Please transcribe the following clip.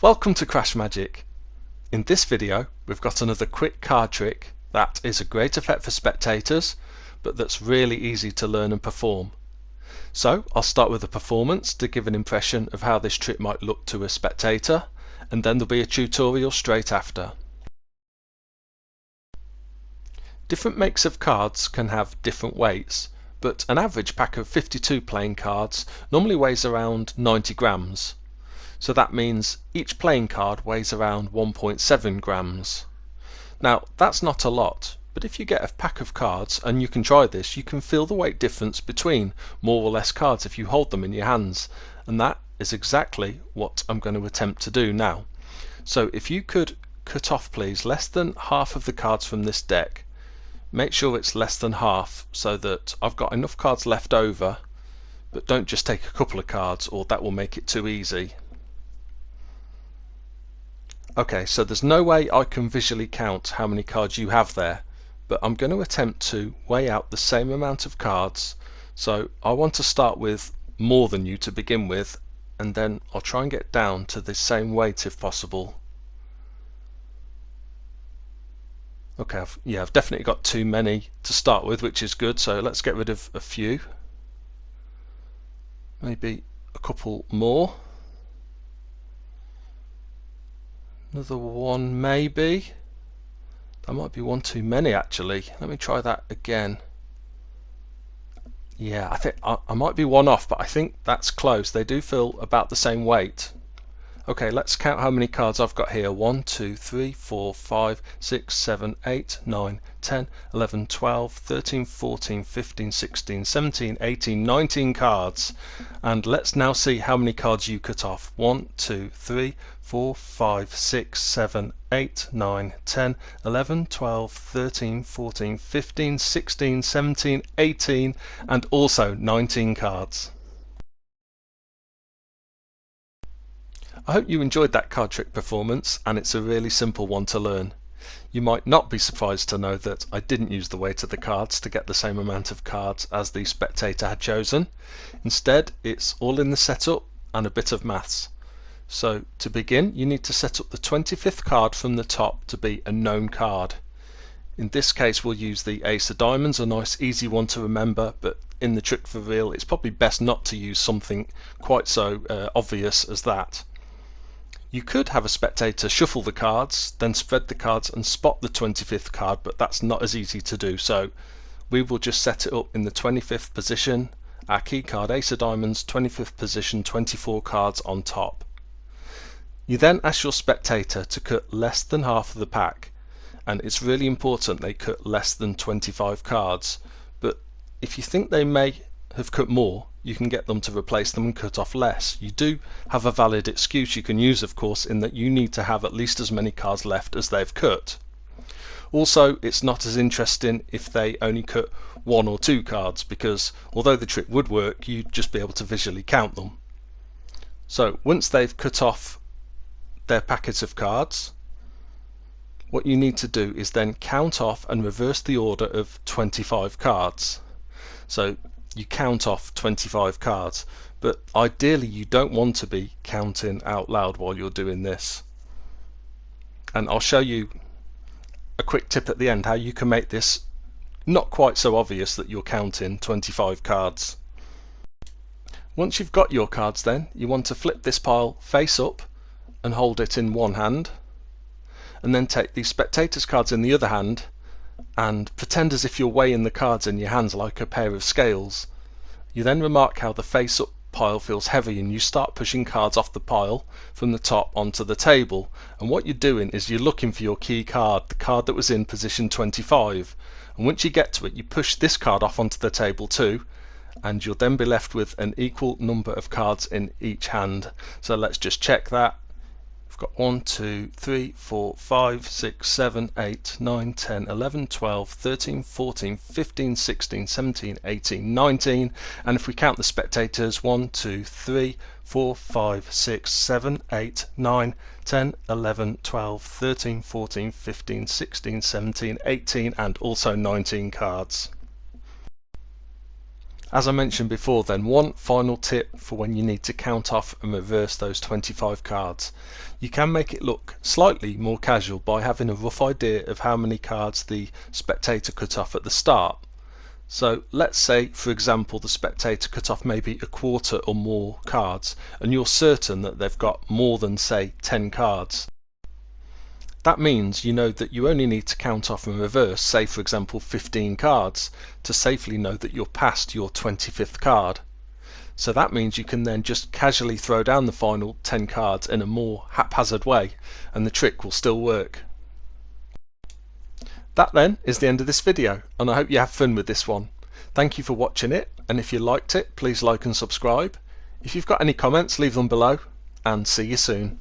Welcome to CrashMagic. In this video we've got another quick card trick that is a great effect for spectators, but that's really easy to learn and perform. So I'll start with a performance to give an impression of how this trick might look to a spectator, and then there'll be a tutorial straight after. Different makes of cards can have different weights, but an average pack of 52 playing cards normally weighs around 90 grams. So that means each playing card weighs around 1.7 grams. Now that's not a lot, but if you get a pack of cards, and you can try this, you can feel the weight difference between more or less cards if you hold them in your hands, and that is exactly what I'm going to attempt to do now. So if you could cut off please less than half of the cards from this deck. Make sure it's less than half so that I've got enough cards left over, but don't just take a couple of cards or that will make it too easy. Okay, so there's no way I can visually count how many cards you have there, but I'm going to attempt to weigh out the same amount of cards. So I want to start with more than you to begin with, and then I'll try and get down to the same weight if possible. Okay, I've definitely got too many to start with, which is good, so let's get rid of a few. Maybe a couple more. Another one maybe. That might be one too many actually. Let me try that again. Yeah, I think I might be one off, but I think that's close. They do feel about the same weight. Okay, let's count how many cards I've got here. 1, 2, 3, 4, 5, 6, 7, 8, 9, 10, 11, 12, 13, 14, 15, 16, 17, 18, 19 cards. And let's now see how many cards you cut off. 1, 2, 3, 4, 5, 6, 7, 8, 9, 10, 11, 12, 13, 14, 15, 16, 17, 18, and also 19 cards. I hope you enjoyed that card trick performance, and it's a really simple one to learn. You might not be surprised to know that I didn't use the weight of the cards to get the same amount of cards as the spectator had chosen. Instead, it's all in the setup and a bit of maths. So to begin, you need to set up the 25th card from the top to be a known card. In this case we'll use the ace of diamonds, a nice easy one to remember, but in the trick for real it's probably best not to use something quite so obvious as that. You could have a spectator shuffle the cards, then spread the cards and spot the 25th card, but that's not as easy to do, so we will just set it up in the 25th position, our key card ace of diamonds, 25th position, 24 cards on top. You then ask your spectator to cut less than half of the pack, and it's really important they cut less than 25 cards, but if you think they may have cut more, you can get them to replace them and cut off less. You do have a valid excuse you can use, of course, in that you need to have at least as many cards left as they've cut. Also, it's not as interesting if they only cut 1 or 2 cards, because although the trick would work, you'd just be able to visually count them. So once they've cut off their packets of cards, what you need to do is then count off and reverse the order of 25 cards. So you count off 25 cards, but ideally you don't want to be counting out loud while you're doing this. And I'll show you a quick tip at the end how you can make this not quite so obvious that you're counting 25 cards. Once you've got your cards, then you want to flip this pile face up and hold it in one hand, and then take the spectator's cards in the other hand and pretend as if you're weighing the cards in your hands like a pair of scales. You then remark how the face up pile feels heavy, and you start pushing cards off the pile from the top onto the table, and what you're doing is you're looking for your key card, the card that was in position 25, and once you get to it you push this card off onto the table too, and you'll then be left with an equal number of cards in each hand. So let's just check that. We've got 1, 2, 3, 4, 5, 6, 7, 8, 9, 10, 11, 12, 13, 14, 15, 16, 17, 18, 19, and if we count the spectators, 1, 2, 3, 4, 5, 6, 7, 8, 9, 10, 11, 12, 13, 14, 15, 16, 17, 18, and also 19 cards. As I mentioned before then, one final tip for when you need to count off and reverse those 25 cards. You can make it look slightly more casual by having a rough idea of how many cards the spectator cut off at the start. So let's say, for example, the spectator cut off maybe a quarter or more cards, and you're certain that they've got more than, say, 10 cards. That means you know that you only need to count off and reverse, say for example 15 cards, to safely know that you're past your 25th card. So that means you can then just casually throw down the final 10 cards in a more haphazard way, and the trick will still work. That then is the end of this video, and I hope you have fun with this one. Thank you for watching it, and if you liked it, please like and subscribe. If you've got any comments, leave them below, and see you soon.